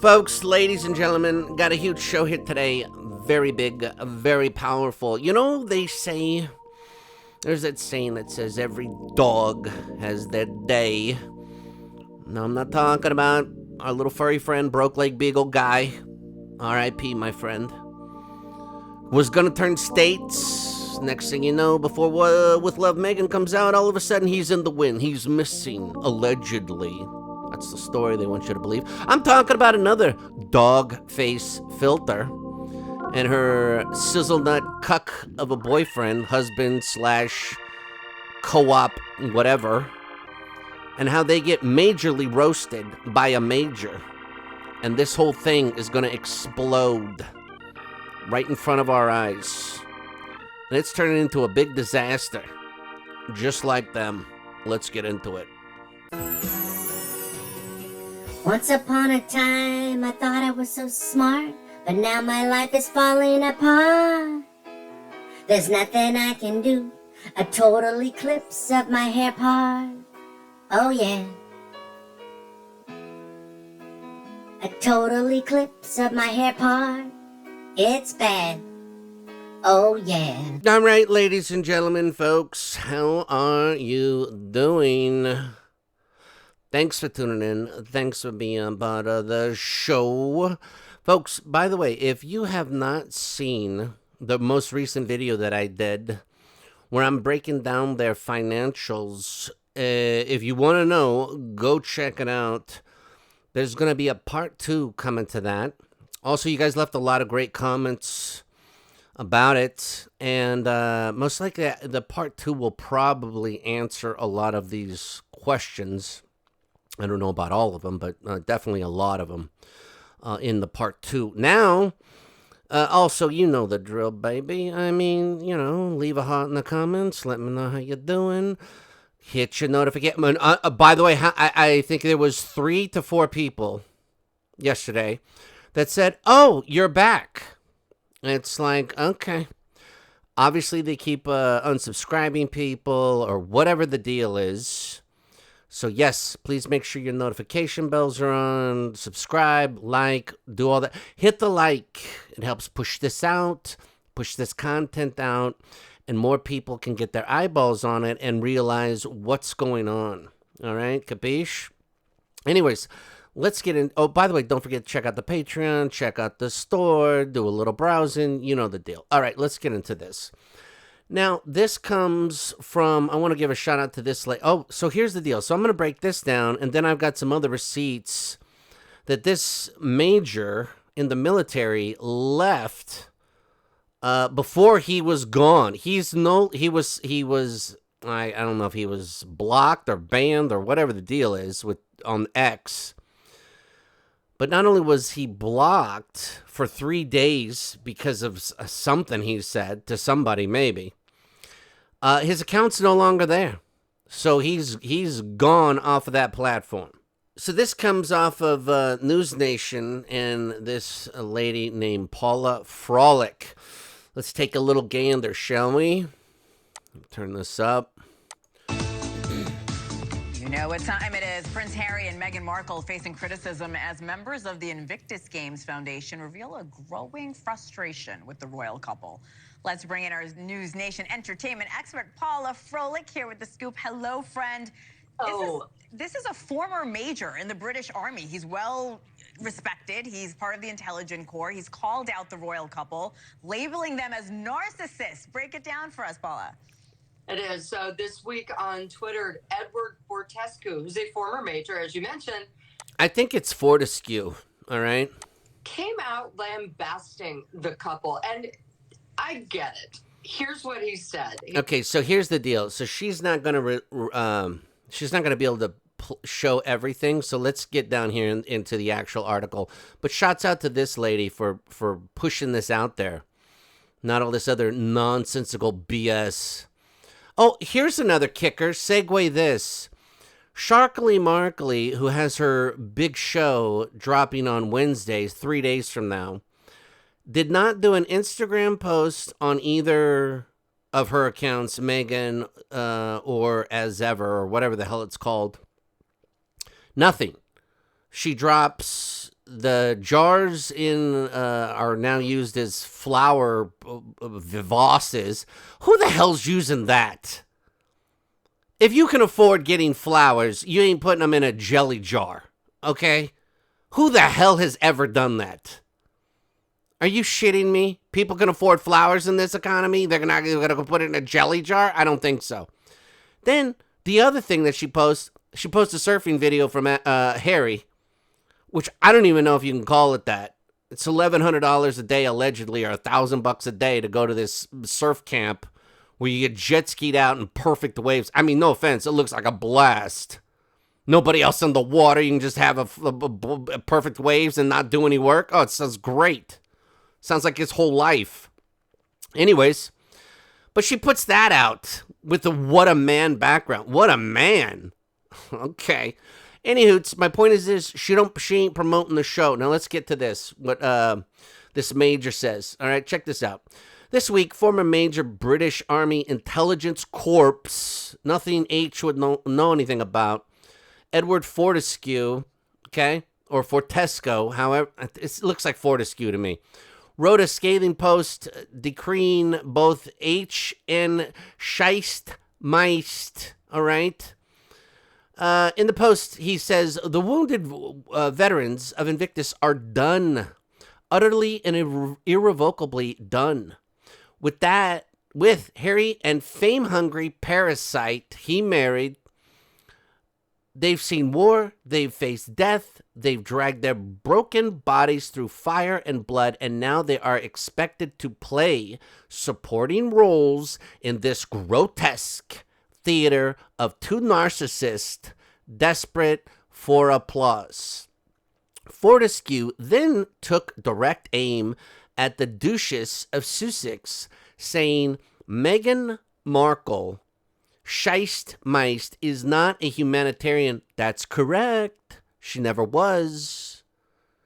Folks, ladies and gentlemen, got a huge show here today. Very big, very powerful. You know, they say, there's that saying that says every dog has their day. No, I'm not talking about our little furry friend, broke leg beagle guy. R.I.P., my friend. Was gonna turn states. Next thing you know, before With Love Meghan comes out, all of a sudden he's in the wind. He's missing, allegedly. That's the story they want you to believe. I'm talking about another dog face filter and her sizzle nut cuck of a boyfriend, husband slash co-op, whatever, and how they get majorly roasted by a major. And this whole thing is going to explode right in front of our eyes. And it's turning into a big disaster, just like them. Let's get into it. Once upon a time, I thought I was so smart, but now my life is falling apart. There's nothing I can do, a total eclipse of my hair part. Oh yeah. A total eclipse of my hair part. It's bad. Oh yeah. All right, ladies and gentlemen, folks, how are you doing? Thanks for tuning in. Thanks for being a part of the show. Folks, by the way, if you have not seen the most recent video that I did where I'm breaking down their financials, if you want to know, go check it out. There's going to be a part 2 coming to that. Also, you guys left a lot of great comments about it, and most likely the part 2 will probably answer a lot of these questions. I don't know about all of them, but definitely a lot of them in the part 2. Now, also, you know the drill, baby. I mean, you know, leave a heart in the comments. Let me know how you're doing. Hit your notification. By the way, I think there was 3 to 4 people yesterday that said, "Oh, you're back." It's like, okay. Obviously, they keep unsubscribing people or whatever the deal is. So yes, please make sure your notification bells are on, subscribe, like, do all that. Hit the like. It helps push this out, push this content out, and more people can get their eyeballs on it and realize what's going on. All right, capiche? Anyways, let's get in. Oh, by the way, don't forget to check out the Patreon, check out the store, do a little browsing. You know the deal. All right, let's get into this. Now, this comes from, I want to give a shout out to this. So here's the deal. So I'm going to break this down, and then I've got some other receipts that this major in the military left before he was gone. He was, I don't know if he was blocked or banned or whatever the deal is on X. But not only was he blocked for 3 days because of something he said to somebody, maybe, his account's no longer there. So he's gone off of that platform. So this comes off of NewsNation and this lady named Paula Frolic. Let's take a little gander, shall we? Turn this up. You know what time it is. Prince Harry and Meghan Markle facing criticism as members of the Invictus Games Foundation reveal a growing frustration with the royal couple. Let's bring in our NewsNation entertainment expert, Paula Frolic, here with the scoop. Hello, friend. This is a former major in the British Army. He's well respected. He's part of the intelligence corps. He's called out the royal couple, labeling them as narcissists. Break it down for us, Paula. It is. So this week on Twitter, Edward Fortescue, who's a former major, as you mentioned. I think it's Fortescue, all right? Came out lambasting the couple. And I get it. Here's what he said. Okay, so here's the deal. So she's not going to be able to show everything. So let's get down here into the actual article. But shouts out to this lady for pushing this out there. Not all this other nonsensical BS. Oh, here's another kicker. Segue this. Sharkly Markley, who has her big show dropping on Wednesdays, 3 days from now, did not do an Instagram post on either of her accounts, Meghan or As Ever, or whatever the hell it's called. Nothing. She drops the jars are now used as flower vases. Who the hell's using that? If you can afford getting flowers, you ain't putting them in a jelly jar, okay? Who the hell has ever done that? Are you shitting me? People can afford flowers in this economy? They're not going to put it in a jelly jar? I don't think so. Then, the other thing that she posts a surfing video from Harry, which I don't even know if you can call it that. It's $1,100 a day, allegedly, or $1,000 a day to go to this surf camp where you get jet skied out in perfect waves. I mean, no offense, it looks like a blast. Nobody else in the water. You can just have a perfect waves and not do any work. Oh, it sounds great. Sounds like his whole life. Anyways, but she puts that out with the what a man background. What a man. Okay. Anywho, my point is this. She ain't promoting the show. Now let's get to this. What this major says. All right, check this out. This week, former major British Army Intelligence Corps, nothing H would know anything about, Edward Fortescue, okay, or Fortesco, however, it looks like Fortescue to me, wrote a scathing post decreeing both H and Scheist Meist, all right? In the post, he says, the wounded veterans of Invictus are done, utterly and irrevocably done. With Harry and fame-hungry parasite he married, they've seen war, they've faced death, they've dragged their broken bodies through fire and blood, and now they are expected to play supporting roles in this grotesque theater of two narcissists desperate for applause. Fortescue then took direct aim at the Duchess of Sussex, saying Meghan Markle, Scheist Meist, is not a humanitarian. That's correct. She never was.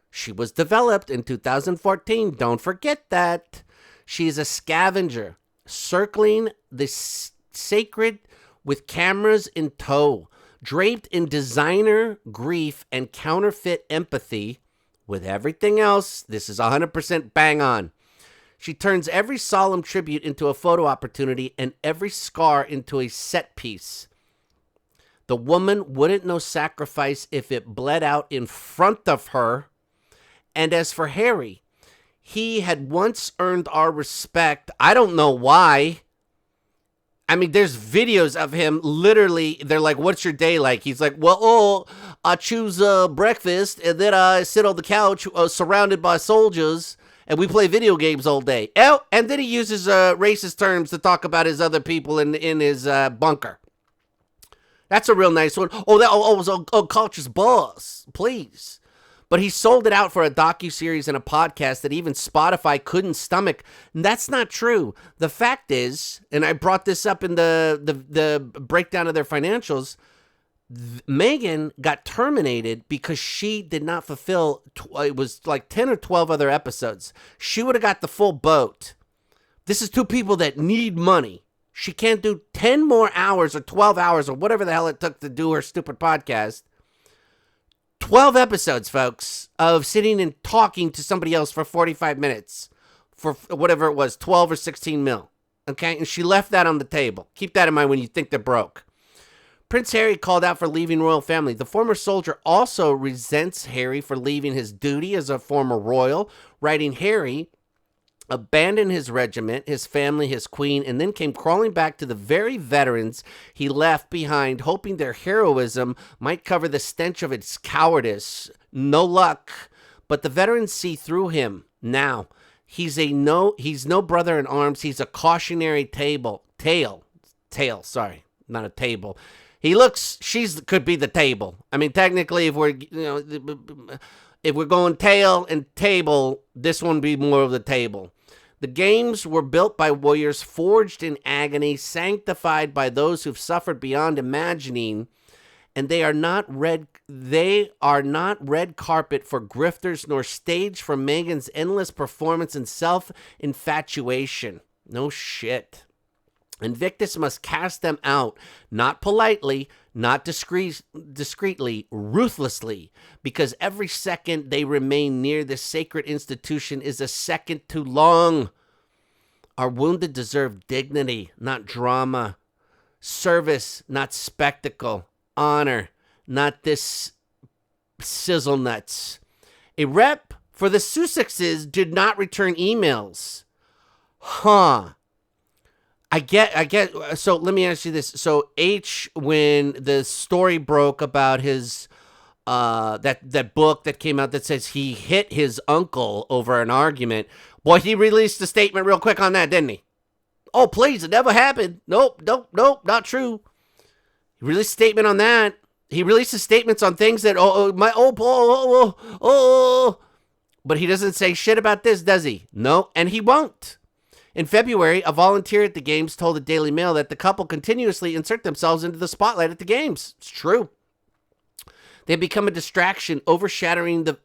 She was developed in 2014. Don't forget that. She is a scavenger, circling the sacred with cameras in tow, draped in designer grief and counterfeit empathy. With everything else, this is 100% bang on. She turns every solemn tribute into a photo opportunity and every scar into a set piece. The woman wouldn't know sacrifice if it bled out in front of her. And as for Harry, he had once earned our respect. I don't know why. I mean, there's videos of him literally, they're like, what's your day like? He's like, well, I choose breakfast and then I sit on the couch surrounded by soldiers and we play video games all day. Oh, and then he uses racist terms to talk about his other people in his bunker. That's a real nice one. Oh, that was culture's boss, please. But he sold it out for a docuseries and a podcast that even Spotify couldn't stomach. And that's not true. The fact is, and I brought this up in the breakdown of their financials, Meghan got terminated because she did not fulfill, it was like 10 or 12 other episodes. She would have got the full boat. This is two people that need money. She can't do 10 more hours or 12 hours or whatever the hell it took to do her stupid podcast. 12 episodes, folks, of sitting and talking to somebody else for 45 minutes for whatever it was, 12 or 16 mil. Okay? And she left that on the table. Keep that in mind when you think they're broke. Prince Harry called out for leaving royal family. The former soldier also resents Harry for leaving his duty as a former royal, writing Harry abandoned his regiment, his family, his queen, and then came crawling back to the very veterans he left behind, hoping their heroism might cover the stench of its cowardice. No luck, but the veterans see through him now. He's no brother in arms. He's a cautionary tale, sorry, not a table. Could be the table. I mean, technically, if we're going tail and table, this one would be more of the table. The games were built by warriors, forged in agony, sanctified by those who've suffered beyond imagining, and they are not red carpet for grifters, nor stage for Meghan's endless performance and self-infatuation. No shit. Invictus must cast them out, not politely, not discreetly, ruthlessly, because every second they remain near this sacred institution is a second too long. Our wounded deserve dignity, not drama, service, not spectacle, honor, not this sizzle nuts. A rep for the Sussexes did not return emails. I get. So let me ask you this. So H, when the story broke about his that book that came out that says he hit his uncle over an argument, boy, he released a statement real quick on that, didn't he? Oh, please, it never happened. Nope, not true. He released a statement on that. He releases statements on things that but he doesn't say shit about this, does he? No, and he won't. In February, a volunteer at the games told the Daily Mail that the couple continuously insert themselves into the spotlight at the games. It's true. They become a distraction, overshadowing the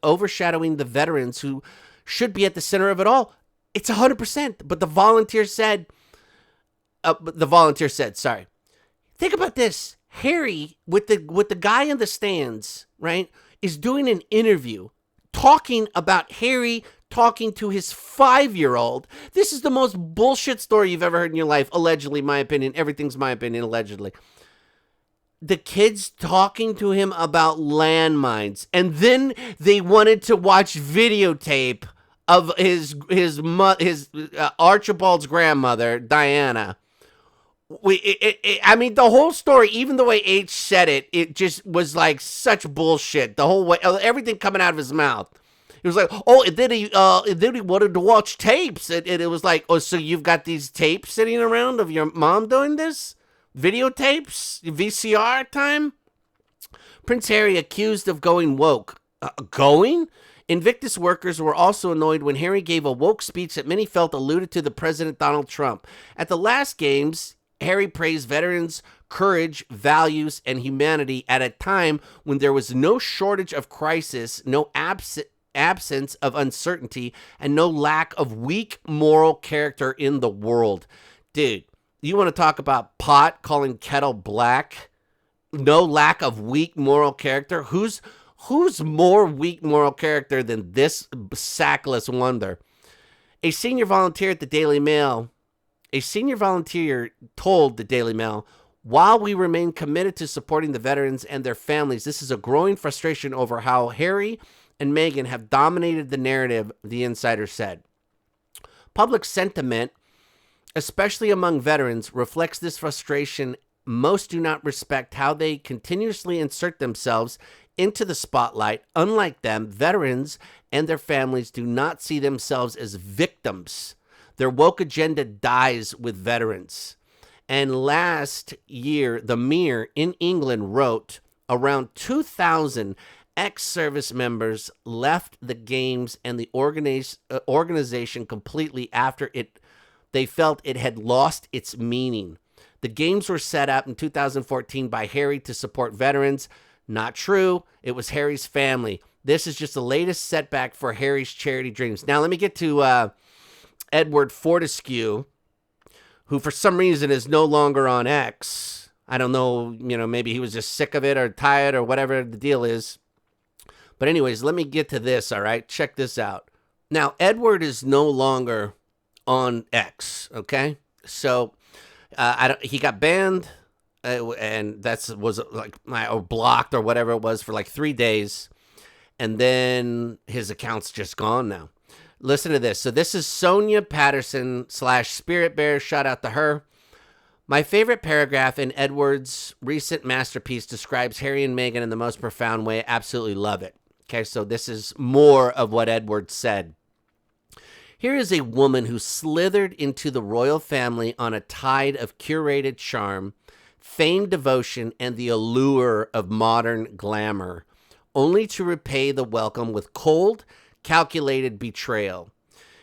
veterans who should be at the center of it all. It's 100%. But the volunteer said, sorry. Think about this. Harry, with the guy in the stands, right, is doing an interview talking about Harry talking to his 5-year-old. This is the most bullshit story you've ever heard in your life. Allegedly, my opinion. Everything's my opinion, allegedly. The kid's talking to him about landmines. And then they wanted to watch videotape of his Archibald's grandmother, Diana. I mean, the whole story, even the way H said it, it just was like such bullshit. The whole way, everything coming out of his mouth. It was like, oh, and then he wanted to watch tapes. And it was like, oh, so you've got these tapes sitting around of your mom doing this? Videotapes? VCR time? Prince Harry accused of going woke. Going? Invictus workers were also annoyed when Harry gave a woke speech that many felt alluded to the President Donald Trump. At the last games, Harry praised veterans' courage, values, and humanity at a time when there was no shortage of crisis, no absence of uncertainty, and no lack of weak moral character in the world. Dude, you want to talk about pot calling kettle black? No lack of weak moral character? Who's more weak moral character than this sackless wonder? A senior volunteer told the Daily Mail, while we remain committed to supporting the veterans and their families, this is a growing frustration over how Harry and Meghan have dominated the narrative, the insider said. Public sentiment, especially among veterans, reflects this frustration. Most do not respect how they continuously insert themselves into the spotlight. Unlike them, veterans and their families do not see themselves as victims. Their woke agenda dies with veterans. And last year, the Mirror in England wrote around 2,000 ex-service members left the games and the organization completely after they felt it had lost its meaning. The games were set up in 2014 by Harry to support veterans. Not true. It was Harry's family. This is just the latest setback for Harry's charity dreams. Now, let me get to Edward Fortescue, who for some reason is no longer on X. I don't know, maybe he was just sick of it or tired or whatever the deal is. But anyways, let me get to this, all right? Check this out. Now, Edward is no longer on X, okay? So he got banned, and was like or blocked or whatever it was for like 3 days. And then his account's just gone now. Listen to this. So this is Sonia Patterson / Spirit Bear. Shout out to her. My favorite paragraph in Edward's recent masterpiece describes Harry and Meghan in the most profound way. Absolutely love it. Okay, so this is more of what Edward said. Here is a woman who slithered into the royal family on a tide of curated charm, feigned devotion, and the allure of modern glamour, only to repay the welcome with cold, calculated betrayal.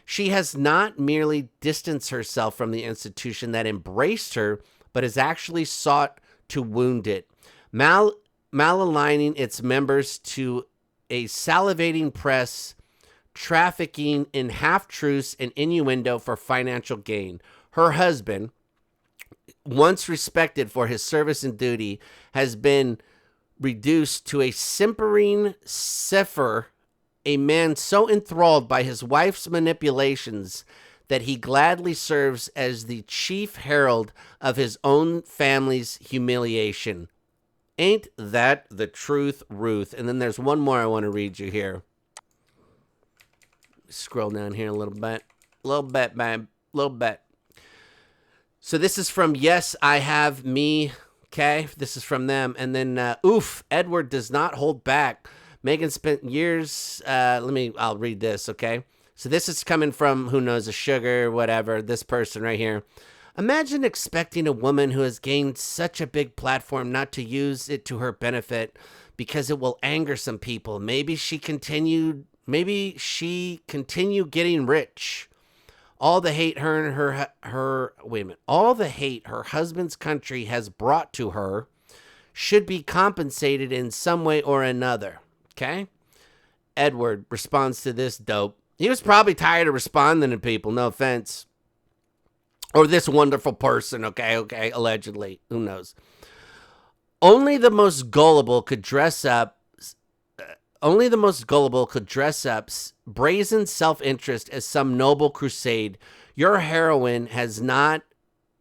She has not merely distanced herself from the institution that embraced her, but has actually sought to wound it, malaligning its members to a salivating press, trafficking in half-truths and innuendo for financial gain. Her husband, once respected for his service and duty, has been reduced to a simpering cipher, a man so enthralled by his wife's manipulations that he gladly serves as the chief herald of his own family's humiliation. Ain't that the truth, Ruth? And then there's one more I want to read you here. Scroll down here a little bit. Babe. Little bit. So this is from Yes, I Have Me. Okay, this is from them. And then, Edward does not hold back. Meghan spent years, I'll read this, okay? So this is coming from, who knows, a sugar, whatever, this person right here. Imagine expecting a woman who has gained such a big platform not to use it to her benefit because it will anger some people. Maybe she continue getting rich. All the hate all the hate her husband's country has brought to her should be compensated in some way or another. Okay? Edward responds to this dope. He was probably tired of responding to people, no offense. Or this wonderful person, okay, allegedly. Who knows? Only the most gullible could dress up brazen self-interest as some noble crusade. Your heroine has not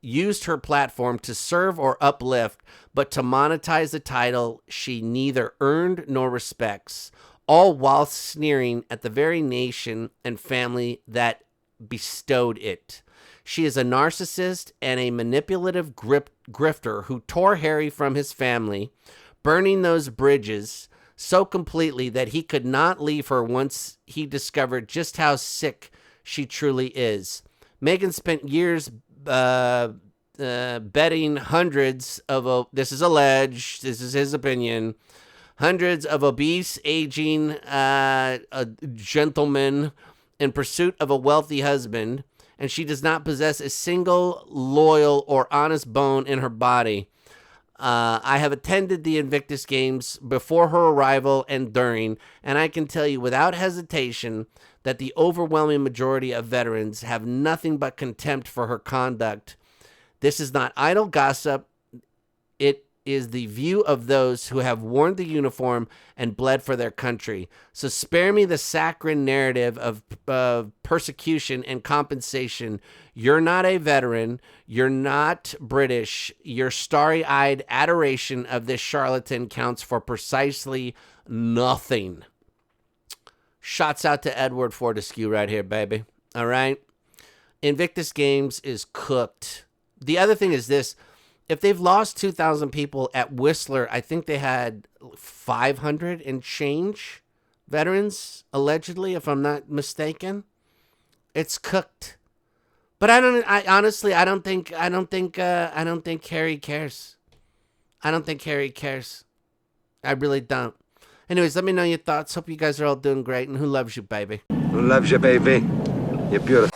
used her platform to serve or uplift, but to monetize a title she neither earned nor respects, all while sneering at the very nation and family that bestowed it. She is a narcissist and a manipulative grifter who tore Harry from his family, burning those bridges so completely that he could not leave her once he discovered just how sick she truly is. Meghan spent years betting hundreds of, this is alleged, this is his opinion, hundreds of obese, aging gentlemen in pursuit of a wealthy husband, and she does not possess a single loyal or honest bone in her body. I have attended the Invictus Games before her arrival and during, and I can tell you without hesitation that the overwhelming majority of veterans have nothing but contempt for her conduct. This is not idle gossip. It is the view of those who have worn the uniform and bled for their country. So spare me the saccharine narrative of persecution and compensation. You're not a veteran. You're not British. Your starry-eyed adoration of this charlatan counts for precisely nothing. Shots out to Edward Fortescue right here, baby. All right? Invictus Games is cooked. The other thing is this. If they've lost 2,000 people at Whistler, I think they had 500 and change veterans, allegedly, if I'm not mistaken. It's cooked. But I don't think Harry cares. I don't think Harry cares. I really don't. Anyways, let me know your thoughts. Hope you guys are all doing great. And who loves you, baby? Who loves you, baby? You're beautiful.